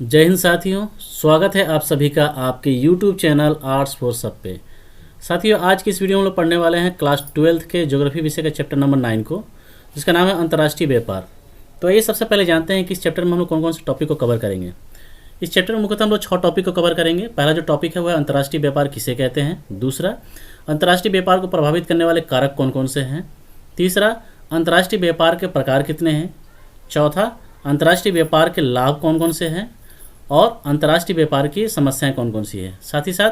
जय हिंद साथियों, स्वागत है आप सभी का आपके YouTube चैनल आर्ट्स फॉर सब पे। साथियों, आज की इस वीडियो में हम लोग पढ़ने वाले हैं क्लास 12th के ज्योग्राफी विषय का चैप्टर नंबर 9 को, जिसका नाम है अंतर्राष्ट्रीय व्यापार। तो ये सबसे पहले जानते हैं कि इस चैप्टर में हम लोग कौन कौन से टॉपिक को कवर करेंगे। इस चैप्टर में मुख्यतः हम लोग 6 टॉपिक को कवर करेंगे। पहला जो टॉपिक है वह अंतर्राष्ट्रीय व्यापार किसे कहते हैं। दूसरा, अंतर्राष्ट्रीय व्यापार को प्रभावित करने वाले कारक कौन कौन से हैं। तीसरा, अंतर्राष्ट्रीय व्यापार के प्रकार कितने हैं। चौथा, अंतर्राष्ट्रीय व्यापार के लाभ कौन कौन से हैं और अंतर्राष्ट्रीय व्यापार की समस्याएं कौन कौन सी है। साथ ही साथ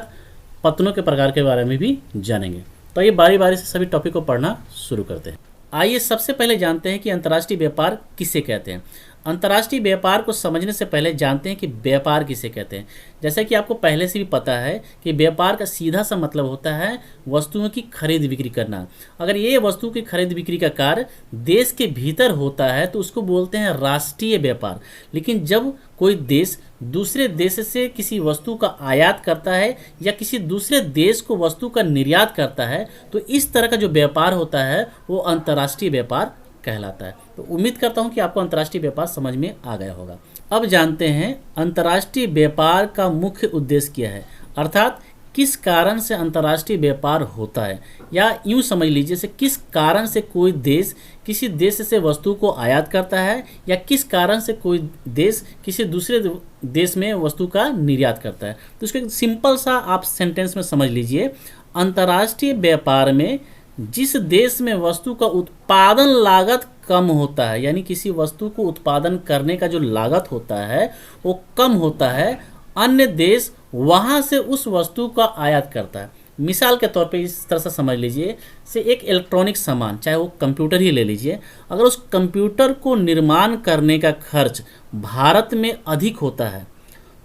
पत्तनों के प्रकार के बारे में भी जानेंगे। तो ये बारी बारी से सभी टॉपिक को पढ़ना शुरू करते हैं। आइए सबसे पहले जानते हैं कि अंतर्राष्ट्रीय व्यापार किसे कहते हैं। अंतर्राष्ट्रीय व्यापार को समझने से पहले जानते हैं कि व्यापार किसे कहते हैं। जैसा कि आपको पहले से भी पता है कि व्यापार का सीधा सा मतलब होता है वस्तुओं की खरीद बिक्री करना। अगर ये वस्तु की खरीद बिक्री का कार्य देश के भीतर होता है तो उसको बोलते हैं राष्ट्रीय व्यापार। लेकिन जब कोई देश दूसरे देश से किसी वस्तु का आयात करता है या किसी दूसरे देश को वस्तु का निर्यात करता है तो इस तरह का जो व्यापार होता है वो अंतर्राष्ट्रीय व्यापार कहलाता है। तो उम्मीद करता हूं कि आपको अंतर्राष्ट्रीय व्यापार समझ में आ गया होगा। अब जानते हैं अंतर्राष्ट्रीय व्यापार का मुख्य उद्देश्य क्या है, अर्थात किस कारण से अंतर्राष्ट्रीय व्यापार होता है, या यूँ समझ लीजिए से किस कारण से कोई देश किसी देश से वस्तु को आयात करता है या किस कारण से कोई देश किसी दूसरे देश में वस्तु का निर्यात करता है। तो इसको एक सिंपल सा आप सेंटेंस में समझ लीजिए। अंतर्राष्ट्रीय व्यापार में जिस देश में वस्तु का उत्पादन लागत कम होता है, यानी किसी वस्तु को उत्पादन करने का जो लागत होता है वो कम होता है, अन्य देश वहाँ से उस वस्तु का आयात करता है। मिसाल के तौर पे इस तरह से समझ लीजिए से एक इलेक्ट्रॉनिक सामान, चाहे वो कंप्यूटर ही ले लीजिए, अगर उस कंप्यूटर को निर्माण करने का खर्च भारत में अधिक होता है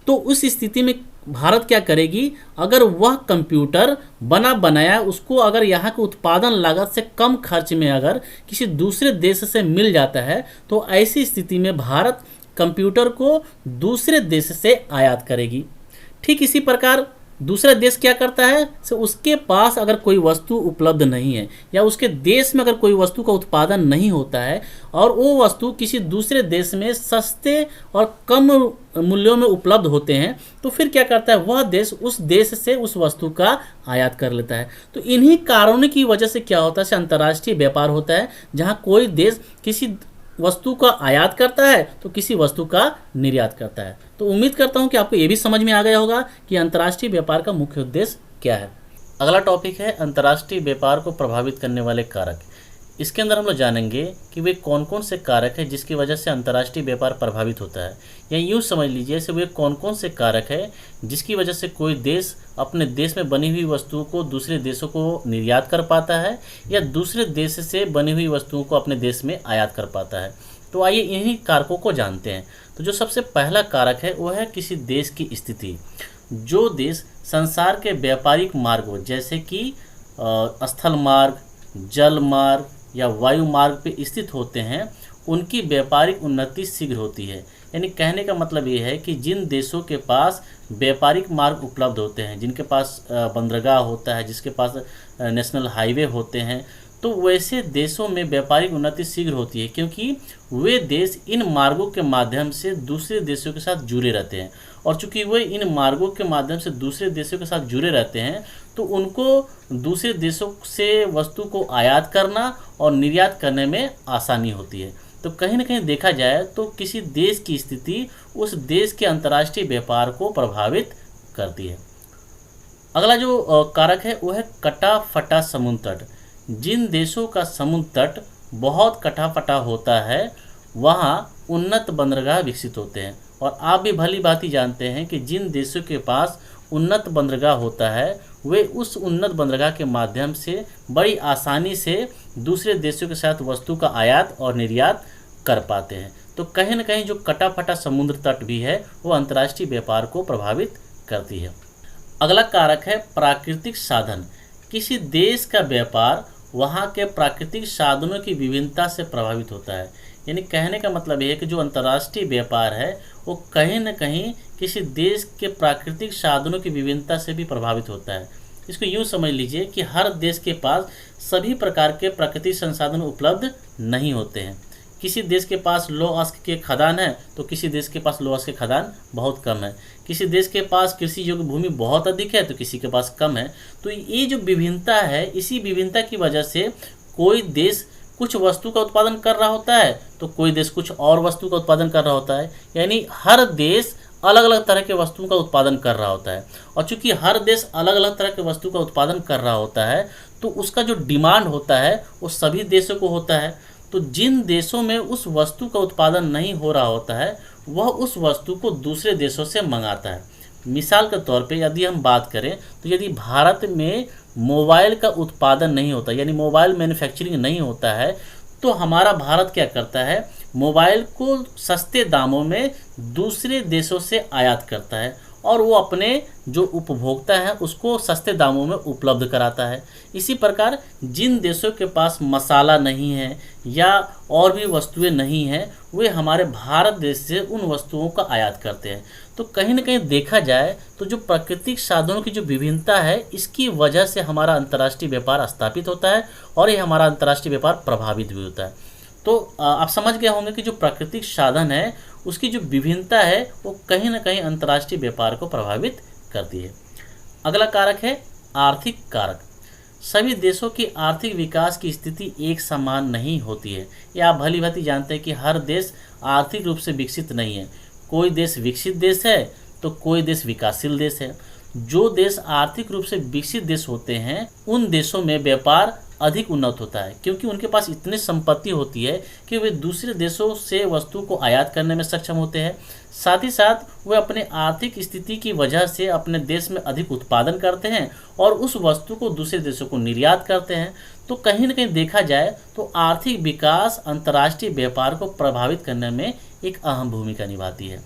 तो उस स्थिति में भारत क्या करेगी, अगर वह कंप्यूटर बना बनाया उसको अगर यहाँ के उत्पादन लागत से कम खर्च में अगर किसी दूसरे देश से मिल जाता है तो ऐसी स्थिति में भारत कंप्यूटर को दूसरे देश से आयात करेगी। ठीक इसी प्रकार दूसरा देश क्या करता है, तो उसके पास अगर कोई वस्तु उपलब्ध नहीं है या उसके देश में अगर कोई वस्तु का उत्पादन नहीं होता है और वो वस्तु किसी दूसरे देश में सस्ते और कम मूल्यों में उपलब्ध होते हैं तो फिर क्या करता है, वह देश उस देश से उस वस्तु का आयात कर लेता है। तो इन्हीं कारणों की वजह से क्या होता है, अंतर्राष्ट्रीय व्यापार होता है, जहाँ कोई देश किसी वस्तु का आयात करता है तो किसी वस्तु का निर्यात करता है। तो उम्मीद करता हूं कि आपको ये भी समझ में आ गया होगा कि अंतर्राष्ट्रीय व्यापार का मुख्य उद्देश्य क्या है। अगला टॉपिक है अंतर्राष्ट्रीय व्यापार को प्रभावित करने वाले कारक। इसके अंदर हम लोग जानेंगे कि वे कौन कौन से कारक हैं जिसकी वजह से अंतर्राष्ट्रीय व्यापार प्रभावित होता है, या यूँ समझ लीजिए से वे कौन कौन से कारक है जिसकी वजह से कोई देश अपने देश में बनी हुई वस्तुओं को दूसरे देशों को निर्यात कर पाता है या दूसरे देश से बनी हुई वस्तुओं को अपने देश में आयात कर पाता है। तो आइए इन्हीं कारकों को जानते हैं। तो जो सबसे पहला कारक है वो है किसी देश की स्थिति। जो देश संसार के व्यापारिक मार्गों जैसे कि स्थल मार्ग, जल मार्ग या वायु मार्ग पे स्थित होते हैं उनकी व्यापारिक उन्नति शीघ्र होती है। यानी कहने का मतलब ये है कि जिन देशों के पास व्यापारिक मार्ग उपलब्ध होते हैं, जिनके पास बंदरगाह होता है, जिसके पास नेशनल हाईवे होते हैं, तो वैसे देशों में व्यापारिक उन्नति शीघ्र होती है क्योंकि वे देश इन मार्गों के माध्यम से दूसरे देशों के साथ जुड़े रहते हैं। और चूंकि वे इन मार्गों के माध्यम से दूसरे देशों के साथ जुड़े रहते हैं तो उनको दूसरे देशों से वस्तु को आयात करना और निर्यात करने में आसानी होती है। तो कहीं ना कहीं देखा जाए तो किसी देश की स्थिति उस देश के अंतर्राष्ट्रीय व्यापार को प्रभावित करती है। अगला जो कारक है वो है कटा फटा समुद्र तट। जिन देशों का समुद्र तट बहुत कटा फटा होता है वहाँ उन्नत बंदरगाह विकसित होते हैं। और आप भी भली भांति जानते हैं कि जिन देशों के पास उन्नत बंदरगाह होता है वे उस उन्नत बंदरगाह के माध्यम से बड़ी आसानी से दूसरे देशों के साथ वस्तु का आयात और निर्यात कर पाते हैं। तो कहीं ना कहीं जो कटा फटा समुद्र तट भी है वो अंतर्राष्ट्रीय व्यापार को प्रभावित करती है। अगला कारक है प्राकृतिक साधन। किसी देश का व्यापार वहाँ के प्राकृतिक साधनों की विभिन्नता से प्रभावित होता है। यानी कहने का मतलब ये है कि जो अंतर्राष्ट्रीय व्यापार है वो कहीं न कहीं किसी देश के प्राकृतिक साधनों की विभिन्नता से भी प्रभावित होता है। इसको यूँ समझ लीजिए कि हर देश के पास सभी प्रकार के प्राकृतिक संसाधन उपलब्ध नहीं होते हैं। किसी देश के पास लौह-अयस्क के खदान है तो किसी देश के पास लौह-अयस्क के खदान बहुत कम है। किसी देश के पास कृषि योग्य भूमि बहुत अधिक है तो किसी के पास कम है। तो ये जो विभिन्नता है, इसी विभिन्नता की वजह से कोई देश कुछ वस्तु का उत्पादन कर रहा होता है तो कोई देश कुछ और वस्तु का उत्पादन कर रहा होता है। यानी हर देश अलग अलग तरह के वस्तुओं का उत्पादन कर रहा होता है। और चूंकि हर देश अलग अलग तरह के वस्तु का उत्पादन कर रहा होता है तो उसका जो डिमांड होता है वो सभी देशों को होता है। तो जिन देशों में उस वस्तु का उत्पादन नहीं हो रहा होता है वह उस वस्तु को दूसरे देशों से मंगाता है। मिसाल के तौर पे यदि हम बात करें तो यदि भारत में मोबाइल का उत्पादन नहीं होता, यानी मोबाइल मैन्युफैक्चरिंग नहीं होता है, तो हमारा भारत क्या करता है, मोबाइल को सस्ते दामों में दूसरे देशों से आयात करता है और वो अपने जो उपभोक्ता है उसको सस्ते दामों में उपलब्ध कराता है। इसी प्रकार जिन देशों के पास मसाला नहीं है या और भी वस्तुएं नहीं हैं, वे हमारे भारत देश से उन वस्तुओं का आयात करते हैं। तो कहीं ना कहीं देखा जाए तो जो प्राकृतिक साधनों की जो विभिन्नता है, इसकी वजह से हमारा अंतर्राष्ट्रीय व्यापार स्थापित होता है और ये हमारा अंतर्राष्ट्रीय व्यापार प्रभावित भी होता है। तो आप समझ गए होंगे कि जो प्राकृतिक साधन है उसकी जो विभिन्नता है वो कहीं ना कहीं अंतर्राष्ट्रीय व्यापार को प्रभावित करती है। अगला कारक है आर्थिक कारक। सभी देशों की आर्थिक विकास की स्थिति एक समान नहीं होती है। ये आप भली भांति जानते हैं कि हर देश आर्थिक रूप से विकसित नहीं है। कोई देश विकसित देश है तो कोई देश विकासशील देश है। जो देश आर्थिक रूप से विकसित देश होते हैं उन देशों में व्यापार अधिक उन्नत होता है, क्योंकि उनके पास इतनी संपत्ति होती है कि वे दूसरे देशों से वस्तु को आयात करने में सक्षम होते हैं। साथ ही साथ वे अपने आर्थिक स्थिति की वजह से अपने देश में अधिक उत्पादन करते हैं और उस वस्तु को दूसरे देशों को निर्यात करते हैं। तो कहीं ना कहीं देखा जाए तो आर्थिक विकास अंतर्राष्ट्रीय व्यापार को प्रभावित करने में एक अहम भूमिका निभाती है।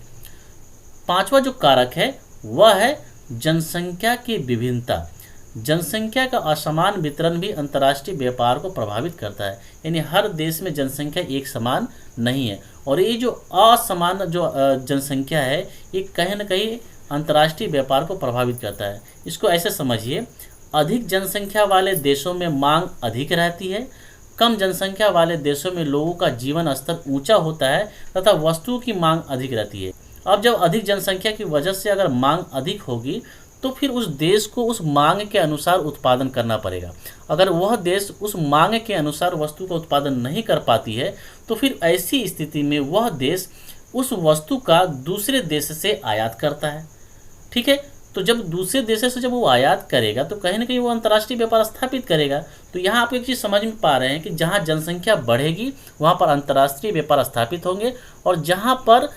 पांचवा जो कारक है वह है जनसंख्या की विभिन्नता। जनसंख्या का असमान वितरण भी अंतर्राष्ट्रीय व्यापार को प्रभावित करता है। यानी हर देश में जनसंख्या एक समान नहीं है और ये जो असमान जो जनसंख्या है ये कहीं ना कहीं अंतर्राष्ट्रीय व्यापार को प्रभावित करता है। इसको ऐसे समझिए, अधिक जनसंख्या वाले देशों में मांग अधिक रहती है, कम जनसंख्या वाले देशों में लोगों का जीवन स्तर ऊंचा होता है तथा वस्तुओं की मांग अधिक रहती है। अब जब अधिक जनसंख्या की वजह से अगर मांग अधिक होगी तो फिर उस देश को उस मांग के अनुसार उत्पादन करना पड़ेगा। अगर वह देश उस मांग के अनुसार वस्तु का उत्पादन नहीं कर पाती है तो फिर ऐसी स्थिति में वह देश उस वस्तु का दूसरे देश से आयात करता है। ठीक है, तो जब दूसरे देश से जब वो आयात करेगा तो कहीं ना कहीं वो अंतर्राष्ट्रीय व्यापार स्थापित करेगा। तो यहाँ आप एक चीज़ समझ में पा रहे हैं कि जहाँ जनसंख्या बढ़ेगी वहाँ पर अंतर्राष्ट्रीय व्यापार स्थापित होंगे और जहाँ पर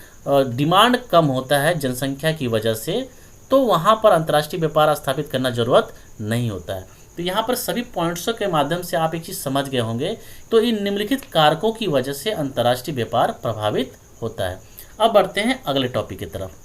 डिमांड कम होता है जनसंख्या की वजह से तो वहाँ पर अंतर्राष्ट्रीय व्यापार स्थापित करना जरूरत नहीं होता है। तो यहाँ पर सभी पॉइंट्सों के माध्यम से आप एक चीज़ समझ गए होंगे। तो इन निम्नलिखित कारकों की वजह से अंतर्राष्ट्रीय व्यापार प्रभावित होता है। अब बढ़ते हैं अगले टॉपिक की तरफ।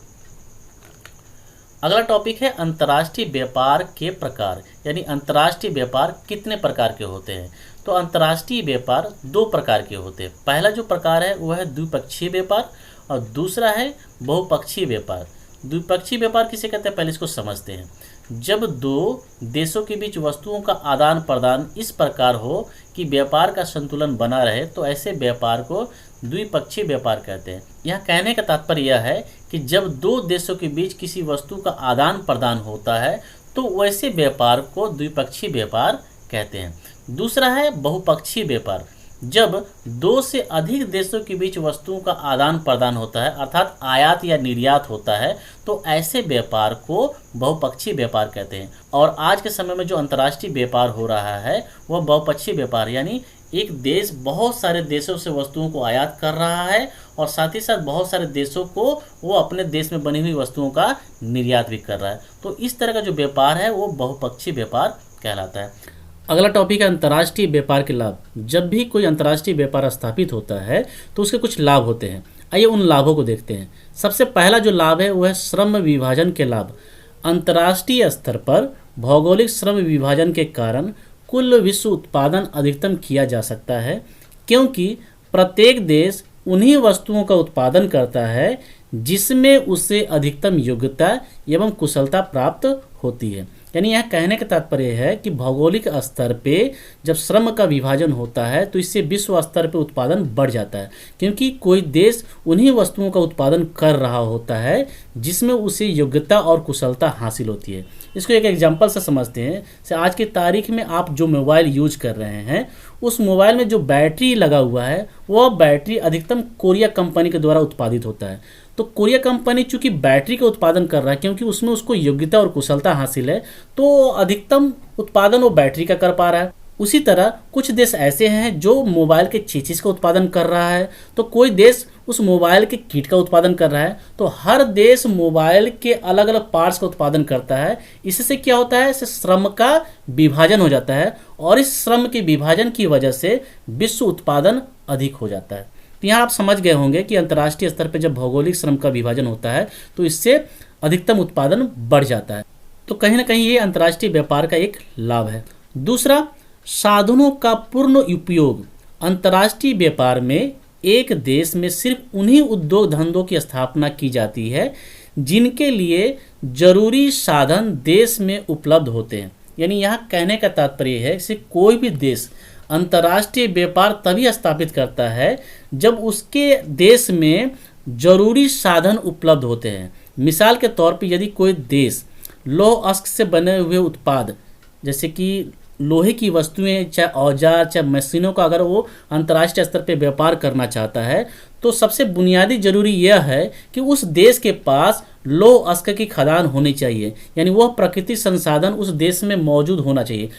अगला टॉपिक है अंतर्राष्ट्रीय व्यापार के प्रकार, यानी अंतर्राष्ट्रीय व्यापार कितने प्रकार के होते हैं। तो अंतर्राष्ट्रीय व्यापार दो प्रकार के होते हैं। पहला जो प्रकार है वह है द्विपक्षीय व्यापार और दूसरा है बहुपक्षीय व्यापार। द्विपक्षीय व्यापार किसे कहते हैं, पहले इसको समझते हैं। जब दो देशों के बीच वस्तुओं का आदान प्रदान इस प्रकार हो कि व्यापार का संतुलन बना रहे तो ऐसे व्यापार को द्विपक्षीय व्यापार कहते हैं। यह कहने का तात्पर्य यह है कि जब दो देशों के बीच किसी वस्तु का आदान प्रदान होता है तो वैसे व्यापार को द्विपक्षीय व्यापार कहते हैं। दूसरा है बहुपक्षीय व्यापार। जब दो से अधिक देशों के बीच वस्तुओं का आदान प्रदान होता है अर्थात आयात या निर्यात होता है तो ऐसे व्यापार को बहुपक्षीय व्यापार कहते हैं। और आज के समय में जो अंतर्राष्ट्रीय व्यापार हो रहा है वह बहुपक्षीय व्यापार, यानी एक देश बहुत सारे देशों से वस्तुओं को आयात कर रहा है और साथ ही साथ बहुत सारे देशों को वो अपने देश में बनी हुई वस्तुओं का निर्यात भी कर रहा है। तो इस तरह का जो व्यापार है वो बहुपक्षीय व्यापार कहलाता है। अगला टॉपिक है अंतर्राष्ट्रीय व्यापार के लाभ। जब भी कोई अंतर्राष्ट्रीय व्यापार स्थापित होता है तो उसके कुछ लाभ होते हैं। आइए उन लाभों को देखते हैं। सबसे पहला जो लाभ है वह है श्रम विभाजन के लाभ। अंतर्राष्ट्रीय स्तर पर भौगोलिक श्रम विभाजन के कारण कुल विश्व उत्पादन अधिकतम किया जा सकता है, क्योंकि प्रत्येक देश उन्हीं वस्तुओं का उत्पादन करता है जिसमें उसे अधिकतम योग्यता एवं कुशलता प्राप्त होती है। यानी यह कहने का तात्पर्य है कि भौगोलिक स्तर पे जब श्रम का विभाजन होता है तो इससे विश्व स्तर पे उत्पादन बढ़ जाता है, क्योंकि कोई देश उन्हीं वस्तुओं का उत्पादन कर रहा होता है जिसमें उसे योग्यता और कुशलता हासिल होती है। इसको एक एग्जांपल से समझते हैं। से आज की तारीख में आप जो मोबाइल यूज कर रहे हैं, उस मोबाइल में जो बैटरी लगा हुआ है वह बैटरी अधिकतम कोरिया कंपनी के द्वारा उत्पादित होता है। तो कोरिया कंपनी चूंकि बैटरी का उत्पादन कर रहा है, क्योंकि उसमें उसको योग्यता और कुशलता हासिल है, तो अधिकतम उत्पादन वो बैटरी का कर पा रहा है। उसी तरह कुछ देश ऐसे हैं जो मोबाइल के चीज़ का उत्पादन कर रहा है, तो कोई देश उस मोबाइल के किट का उत्पादन कर रहा है। तो हर देश मोबाइल के अलग अलग पार्ट्स का उत्पादन करता है। इससे क्या होता है, इससे श्रम का विभाजन हो जाता है और इस श्रम के विभाजन की वजह से विश्व उत्पादन अधिक हो जाता है। तो यहाँ आप समझ गए होंगे कि अंतर्राष्ट्रीय स्तर पर जब भौगोलिक श्रम का विभाजन होता है तो इससे अधिकतम उत्पादन बढ़ जाता है। तो कहीं ना कहीं ये अंतर्राष्ट्रीय व्यापार का एक लाभ है। दूसरा, साधनों का पूर्ण उपयोग। अंतर्राष्ट्रीय व्यापार में एक देश में सिर्फ उन्हीं उद्योग धंधों की स्थापना की जाती है जिनके लिए जरूरी साधन देश में उपलब्ध होते हैं। यानी यहाँ कहने का तात्पर्य है कि कोई भी देश अंतर्राष्ट्रीय व्यापार तभी स्थापित करता है जब उसके देश में जरूरी साधन उपलब्ध होते हैं। मिसाल के तौर पर यदि कोई देश लौह अयस्क से बने हुए उत्पाद जैसे कि लोहे की वस्तुएं, चाहे औजार, चाहे मशीनों का अगर वो अंतर्राष्ट्रीय स्तर पर व्यापार करना चाहता है तो सबसे बुनियादी जरूरी यह है कि उस देश के पास लौह अयस्क की खदान होनी चाहिए, यानी वह प्राकृतिक संसाधन उस देश में मौजूद होना चाहिए।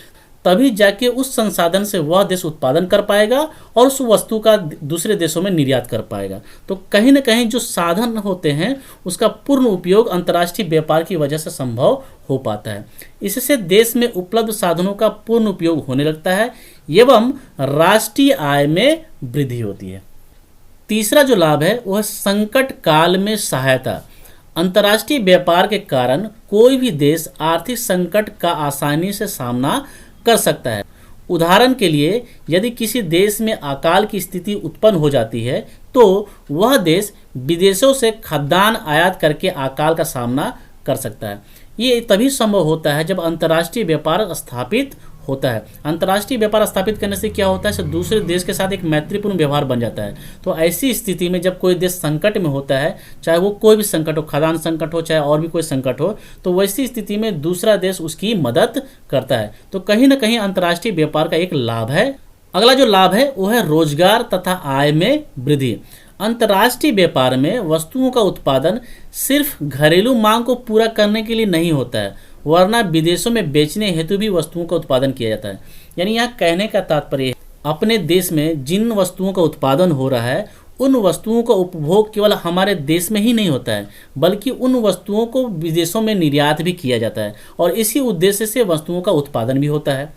तभी जाके उस संसाधन से वह देश उत्पादन कर पाएगा और उस वस्तु का दूसरे देशों में निर्यात कर पाएगा। तो कहीं ना कहीं जो साधन होते हैं उसका पूर्ण उपयोग अंतर्राष्ट्रीय व्यापार की वजह से संभव हो पाता है। इससे देश में उपलब्ध साधनों का पूर्ण उपयोग होने लगता है एवं राष्ट्रीय आय में वृद्धि होती है। तीसरा जो लाभ है वह संकट काल में सहायता। अंतर्राष्ट्रीय व्यापार के कारण कोई भी देश आर्थिक संकट का आसानी से सामना कर सकता है। उदाहरण के लिए यदि किसी देश में अकाल की स्थिति उत्पन्न हो जाती है तो वह देश विदेशों से खाद्यान्न आयात करके अकाल का सामना कर सकता है। ये तभी संभव होता है जब अंतर्राष्ट्रीय व्यापार स्थापित होता है। अंतर्राष्ट्रीय व्यापार स्थापित करने से क्या होता है, दूसरे देश के साथ एक मैत्रीपूर्ण व्यवहार बन जाता है। तो ऐसी स्थिति में जब कोई देश संकट में होता है, चाहे वो कोई भी संकट हो, खाद्यान्न संकट हो, चाहे और भी कोई संकट हो, तो वैसी स्थिति में दूसरा देश उसकी मदद करता है। तो कहीं ना कहीं अंतर्राष्ट्रीय व्यापार का एक लाभ है। अगला जो लाभ है वो है रोजगार तथा आय में वृद्धि। अंतर्राष्ट्रीय व्यापार में वस्तुओं का उत्पादन सिर्फ घरेलू मांग को पूरा करने के लिए नहीं होता है, वरना विदेशों में बेचने हेतु भी वस्तुओं का उत्पादन किया जाता है। यानी यहाँ कहने का तात्पर्य है अपने देश में जिन वस्तुओं का उत्पादन हो रहा है उन वस्तुओं का उपभोग केवल हमारे देश में ही नहीं होता है, बल्कि उन वस्तुओं को विदेशों में निर्यात भी किया जाता है और इसी उद्देश्य से वस्तुओं का उत्पादन भी होता है।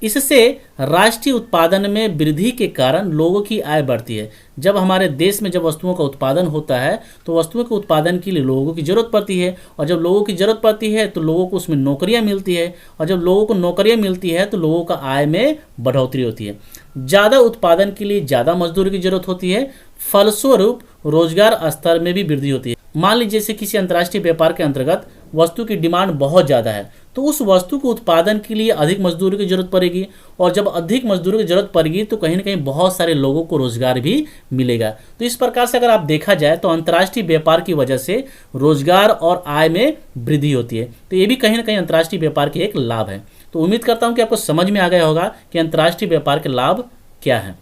इससे राष्ट्रीय उत्पादन में वृद्धि के कारण लोगों की आय बढ़ती है। जब हमारे देश में जब वस्तुओं का उत्पादन होता है तो वस्तुओं के उत्पादन के लिए लोगों की ज़रूरत पड़ती है और जब लोगों की ज़रूरत पड़ती है तो लोगों को उसमें नौकरियां मिलती है और जब लोगों को नौकरियां मिलती है तो लोगों का आय में बढ़ोतरी होती है। ज़्यादा उत्पादन के लिए ज़्यादा मजदूर की ज़रूरत होती है, फलस्वरूप रोजगार स्तर में भी वृद्धि होती है। मान लीजिए जैसे किसी अंतर्राष्ट्रीय व्यापार के अंतर्गत वस्तु की डिमांड बहुत ज़्यादा है तो उस वस्तु को उत्पादन के लिए अधिक मजदूरों की जरूरत पड़ेगी और जब अधिक मजदूरों की जरूरत पड़ेगी तो कहीं ना कहीं बहुत सारे लोगों को रोजगार भी मिलेगा। तो इस प्रकार से अगर आप देखा जाए तो अंतर्राष्ट्रीय व्यापार की वजह से रोजगार और आय में वृद्धि होती है। तो ये भी कहीं ना कहीं अंतर्राष्ट्रीय व्यापार के एक लाभ है। तो उम्मीद करता हूँ कि आपको समझ में आ गया होगा कि अंतर्राष्ट्रीय व्यापार के लाभ क्या है।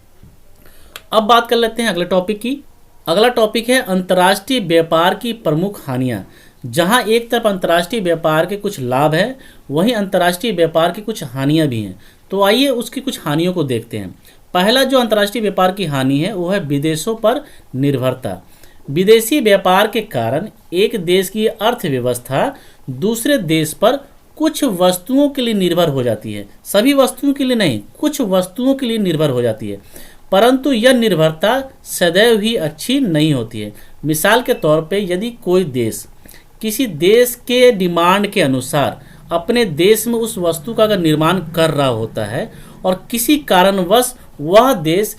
अब बात कर लेते हैं अगले टॉपिक की। अगला टॉपिक है अंतर्राष्ट्रीय व्यापार की प्रमुख हानियाँ। जहां एक तरफ अंतर्राष्ट्रीय व्यापार के कुछ लाभ हैं वहीं अंतर्राष्ट्रीय व्यापार की कुछ हानियां भी हैं। तो आइए उसकी कुछ हानियों को देखते हैं। पहला जो अंतर्राष्ट्रीय व्यापार की हानि है वो है विदेशों पर निर्भरता। विदेशी व्यापार के कारण एक देश की अर्थव्यवस्था दूसरे देश पर कुछ वस्तुओं के लिए निर्भर हो जाती है। सभी वस्तुओं के लिए नहीं, कुछ वस्तुओं के लिए निर्भर हो जाती है, परंतु यह निर्भरता सदैव ही अच्छी नहीं होती है। मिसाल के तौर पे यदि कोई देश किसी देश के डिमांड के अनुसार अपने देश में उस वस्तु का अगर निर्माण कर रहा होता है और किसी कारणवश वह देश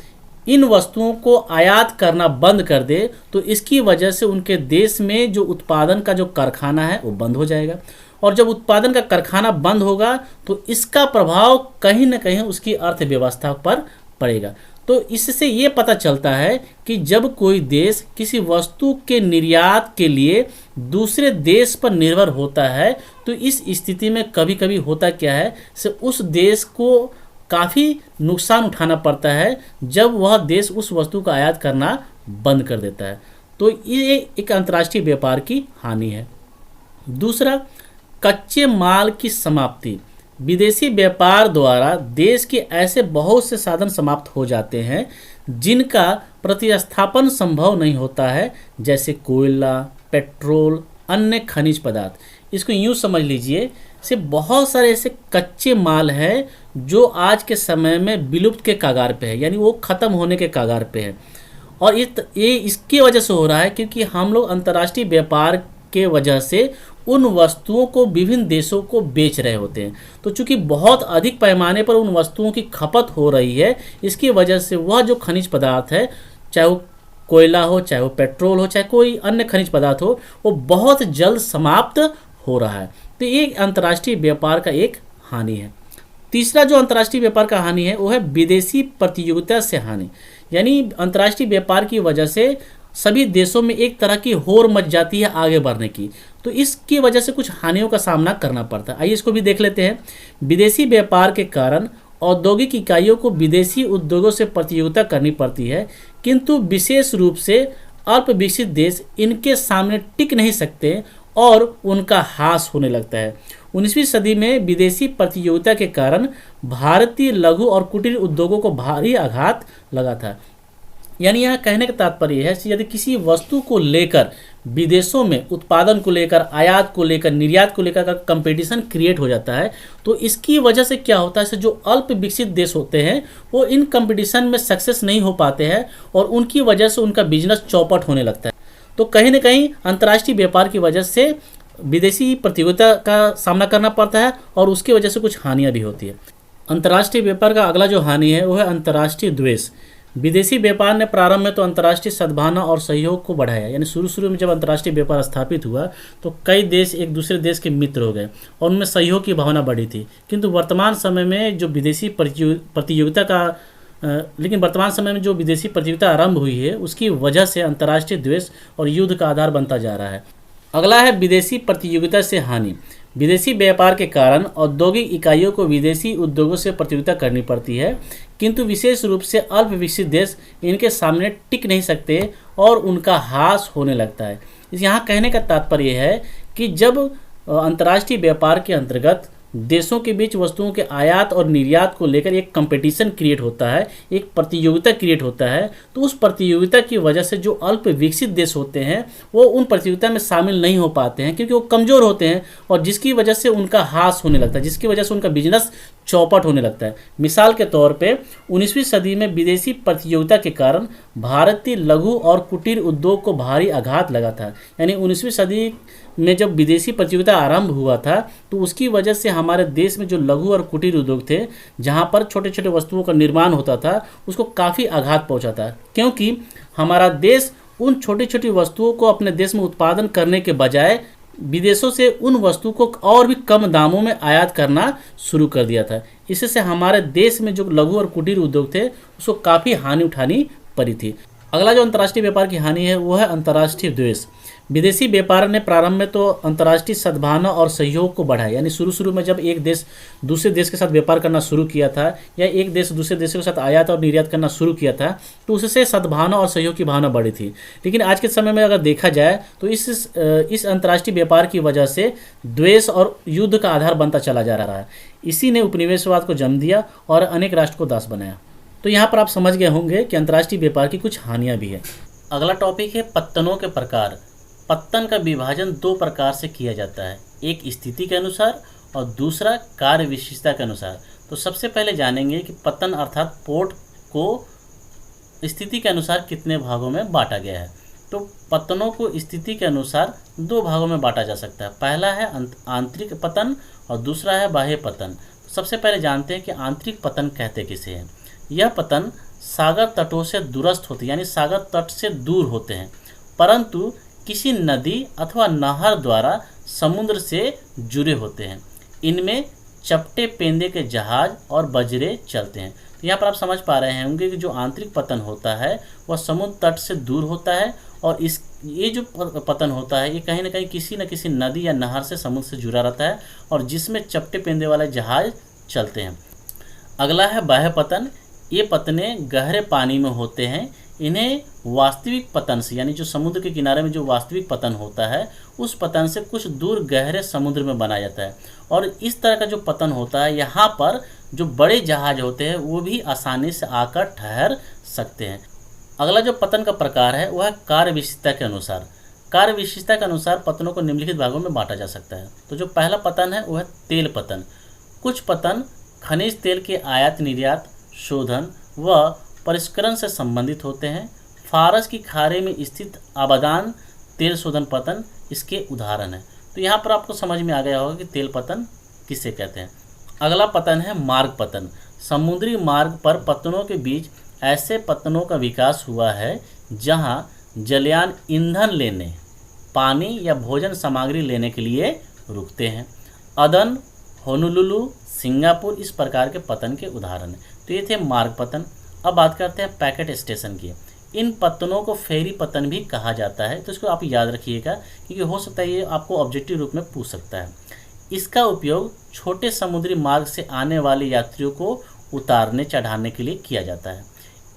इन वस्तुओं को आयात करना बंद कर दे तो इसकी वजह से उनके देश में जो उत्पादन का जो कारखाना है वो बंद हो जाएगा, और जब उत्पादन का कारखाना बंद होगा तो इसका प्रभाव कहीं ना कहीं उसकी अर्थव्यवस्था पर पड़ेगा। तो इससे ये पता चलता है कि जब कोई देश किसी वस्तु के निर्यात के लिए दूसरे देश पर निर्भर होता है तो इस स्थिति में कभी कभी होता क्या है से उस देश को काफ़ी नुकसान उठाना पड़ता है जब वह देश उस वस्तु का आयात करना बंद कर देता है। तो ये एक अंतर्राष्ट्रीय व्यापार की हानि है। दूसरा, कच्चे माल की समाप्ति। विदेशी व्यापार द्वारा देश के ऐसे बहुत से साधन समाप्त हो जाते हैं जिनका प्रतिस्थापन संभव नहीं होता है, जैसे कोयला, पेट्रोल, अन्य खनिज पदार्थ। इसको यूँ समझ लीजिए से बहुत सारे ऐसे कच्चे माल हैं जो आज के समय में विलुप्त के कगार पे है, यानी वो ख़त्म होने के कगार पे है। और ये इसकी वजह से हो रहा है क्योंकि हम लोग अंतर्राष्ट्रीय व्यापार के वजह से उन वस्तुओं को विभिन्न देशों को बेच रहे होते हैं। तो चूंकि बहुत अधिक पैमाने पर उन वस्तुओं की खपत हो रही है, इसकी वजह से वह जो खनिज पदार्थ है, चाहे वो कोयला हो, चाहे वो पेट्रोल हो, चाहे कोई अन्य खनिज पदार्थ हो, वो बहुत जल्द समाप्त हो रहा है। तो ये अंतर्राष्ट्रीय व्यापार का एक हानि है। तीसरा जो अंतर्राष्ट्रीय व्यापार का हानि है वो है विदेशी प्रतियोगिता से हानि। यानी अंतर्राष्ट्रीय व्यापार की वजह से सभी देशों में एक तरह की होड़ मच जाती है आगे बढ़ने की, तो इसकी वजह से कुछ हानियों का सामना करना पड़ता है। आइए इसको भी देख लेते हैं। विदेशी व्यापार के कारण औद्योगिक इकाइयों को विदेशी उद्योगों से प्रतियोगिता करनी पड़ती है, किंतु विशेष रूप से अल्प विकसित देश इनके सामने टिक नहीं सकते और उनका ह्रास होने लगता है। 19वीं सदी में विदेशी प्रतियोगिता के कारण भारतीय लघु और कुटीर उद्योगों को भारी आघात लगा था। यानी यहाँ कहने का तात्पर्य है कि यदि किसी वस्तु को लेकर विदेशों में उत्पादन को लेकर, आयात को लेकर, निर्यात को लेकर कंपटीशन क्रिएट हो जाता है तो इसकी वजह से क्या होता है, जो अल्प विकसित देश होते हैं वो इन कंपटीशन में सक्सेस नहीं हो पाते हैं और उनकी वजह से उनका बिजनेस चौपट होने लगता है। तो कहीं ना कहीं अंतर्राष्ट्रीय व्यापार की वजह से विदेशी प्रतियोगिता का सामना करना पड़ता है और उसकी वजह से कुछ हानियाँ भी होती है। अंतर्राष्ट्रीय व्यापार का अगला जो हानि है वो है अंतर्राष्ट्रीय द्वेष। विदेशी व्यापार ने प्रारंभ में तो अंतर्राष्ट्रीय सद्भावना और सहयोग को बढ़ाया। यानी शुरू में जब अंतर्राष्ट्रीय व्यापार स्थापित हुआ तो कई देश एक दूसरे देश के मित्र हो गए और उनमें सहयोग की भावना बढ़ी थी। किंतु वर्तमान समय में जो विदेशी प्रतियोगिता आरंभ हुई है उसकी वजह से अंतर्राष्ट्रीय द्वेष और युद्ध का आधार बनता जा रहा है। अगला है विदेशी प्रतियोगिता से हानि। विदेशी व्यापार के कारण औद्योगिक इकाइयों को विदेशी उद्योगों से प्रतियोगिता करनी पड़ती है, किंतु विशेष रूप से अल्प विकसित देश इनके सामने टिक नहीं सकते और उनका ह्रास होने लगता है। यहाँ कहने का तात्पर्य है कि जब अंतर्राष्ट्रीय व्यापार के अंतर्गत देशों के बीच वस्तुओं के आयात और निर्यात को लेकर एक कंपटीशन क्रिएट होता है, एक प्रतियोगिता क्रिएट होता है, तो उस प्रतियोगिता की वजह से जो अल्प विकसित देश होते हैं वो उन प्रतियोगिता में शामिल नहीं हो पाते हैं क्योंकि वो कमज़ोर होते हैं और जिसकी वजह से उनका ह्रास होने लगता है, जिसकी वजह से उनका बिजनेस चौपट होने लगता है। मिसाल के तौर पे 19वीं सदी में विदेशी प्रतियोगिता के कारण भारतीय लघु और कुटीर उद्योग को भारी आघात लगा था। यानी 19वीं सदी में जब विदेशी प्रतियोगिता आरंभ हुआ था तो उसकी वजह से हमारे देश में जो लघु और कुटीर उद्योग थे, जहां पर छोटे छोटे वस्तुओं का निर्माण होता था, उसको काफ़ी आघात पहुंचा था, क्योंकि हमारा देश उन छोटी छोटी वस्तुओं को अपने देश में उत्पादन करने के बजाय विदेशों से उन वस्तु को और भी कम दामों में आयात करना शुरू कर दिया था। इससे हमारे देश में जो लघु और कुटीर उद्योग थे उसको काफ़ी हानि उठानी पड़ी थी। अगला जो अंतर्राष्ट्रीय व्यापार की हानि है वो है अंतर्राष्ट्रीय द्वेष। विदेशी व्यापार ने प्रारंभ में तो अंतर्राष्ट्रीय सद्भावना और सहयोग को बढ़ाया। यानी शुरू में जब एक देश दूसरे देश के साथ व्यापार करना शुरू किया था या एक देश दूसरे देशों के साथ आयात और निर्यात करना शुरू किया था तो उससे सद्भावना और सहयोग की भावना बढ़ी थी। लेकिन आज के समय में अगर देखा जाए तो इस अंतर्राष्ट्रीय व्यापार की वजह से द्वेष और युद्ध का आधार बनता चला जा रहा है। इसी ने उपनिवेशवाद को जन्म दिया और अनेक राष्ट्र को दास बनाया। तो यहाँ पर आप समझ गए होंगे कि अंतर्राष्ट्रीय व्यापार की कुछ हानियाँ भी है। अगला टॉपिक है पत्तनों के प्रकार। पत्तन का विभाजन दो प्रकार से किया जाता है, एक स्थिति के अनुसार और दूसरा कार्य विशिष्टता के अनुसार। तो सबसे पहले जानेंगे कि पत्तन अर्थात पोर्ट को स्थिति के अनुसार कितने भागों में बांटा गया है। तो पत्तनों को स्थिति के अनुसार दो भागों में बांटा जा सकता है। पहला है आंतरिक पतन और दूसरा है बाह्य पतन। सबसे पहले जानते हैं कि आंतरिक पतन कहते किसे हैं। यह पतन सागर तटों से दूरस्थ होते हैं, यानी सागर तट से दूर होते हैं, परंतु किसी नदी अथवा नहर द्वारा समुद्र से जुड़े होते हैं। इनमें चपटे पेंदे के जहाज और बजरे चलते हैं। तो यहाँ पर आप समझ पा रहे होंगे कि जो आंतरिक पतन होता है वह समुद्र तट से दूर होता है, और ये जो पतन होता है ये कहीं ना कहीं किसी न किसी नदी या नहर से समुद्र से जुड़ा रहता है, और जिसमें चपटे पेंदे वाले जहाज चलते हैं। अगला है बाह्य पतन। ये पतने गहरे पानी में होते हैं। इन्हें वास्तविक पतन से, यानी जो समुद्र के किनारे में जो वास्तविक पतन होता है उस पतन से कुछ दूर गहरे समुद्र में बनाया जाता है, और इस तरह का जो पतन होता है यहाँ पर जो बड़े जहाज होते हैं वो भी आसानी से आकर ठहर सकते हैं। अगला जो पतन का प्रकार है वह कार्य विशिष्टता के अनुसार। कार्य विशिष्टता के अनुसार पतनों को निम्नलिखित भागों में बांटा जा सकता है। तो जो पहला पतन है वह तेल पतन। कुछ पतन खनिज तेल के आयात निर्यात, शोधन व परिष्करण से संबंधित होते हैं। फारस की खाड़ी में स्थित आबादान तेल शोधन पतन इसके उदाहरण है। तो यहाँ पर आपको समझ में आ गया होगा कि तेल पतन किसे कहते हैं। अगला पतन है मार्ग पतन। समुद्री मार्ग पर पतनों के बीच ऐसे पतनों का विकास हुआ है जहाँ जलयान ईंधन लेने, पानी या भोजन सामग्री लेने के लिए रुकते हैं। अदन, होनोलुलु, सिंगापुर इस प्रकार के पतन के उदाहरण हैं। तो ये थे मार्ग पतन। अब बात करते हैं पैकेट स्टेशन की। इन पतनों को फेरी पतन भी कहा जाता है, तो इसको आप याद रखिएगा क्योंकि हो सकता है ये आपको ऑब्जेक्टिव रूप में पूछ सकता है। इसका उपयोग छोटे समुद्री मार्ग से आने वाले यात्रियों को उतारने चढ़ाने के लिए किया जाता है।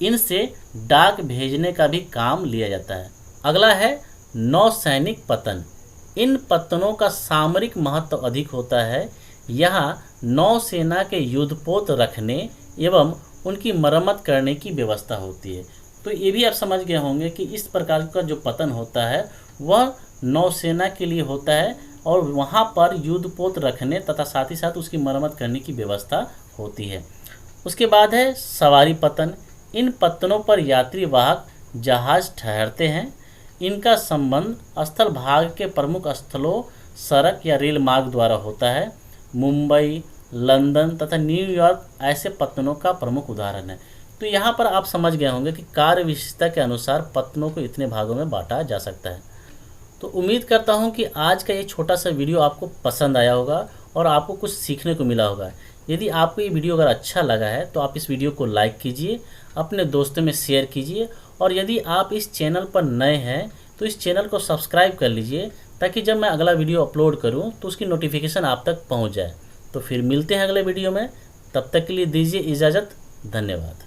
इनसे डाक भेजने का भी काम लिया जाता है। अगला है नौसैनिक पतन। इन पतनों का सामरिक महत्व अधिक होता है। यहाँ नौसेना के युद्धपोत रखने एवं उनकी मरम्मत करने की व्यवस्था होती है। तो ये भी आप समझ गए होंगे कि इस प्रकार का जो पतन होता है वह नौसेना के लिए होता है, और वहाँ पर युद्धपोत रखने तथा साथ ही साथ उसकी मरम्मत करने की व्यवस्था होती है। उसके बाद है सवारी पतन। इन पतनों पर यात्री वाहक जहाज ठहरते हैं। इनका संबंध स्थल भाग के प्रमुख स्थलों, सड़क या रेल मार्ग द्वारा होता है। मुंबई, लंदन तथा न्यूयॉर्क ऐसे पतनों का प्रमुख उदाहरण है। तो यहाँ पर आप समझ गए होंगे कि कार्य विशिष्टता के अनुसार पतनों को इतने भागों में बांटा जा सकता है। तो उम्मीद करता हूँ कि आज का ये छोटा सा वीडियो आपको पसंद आया होगा और आपको कुछ सीखने को मिला होगा। यदि आपको ये वीडियो अगर अच्छा लगा है तो आप इस वीडियो को लाइक कीजिए, अपने दोस्तों में शेयर कीजिए, और यदि आप इस चैनल पर नए हैं तो इस चैनल को सब्सक्राइब कर लीजिए ताकि जब मैं अगला वीडियो अपलोड करूं तो उसकी नोटिफिकेशन आप तक पहुंच जाए। तो फिर मिलते हैं अगले वीडियो में, तब तक के लिए दीजिए इजाज़त। धन्यवाद।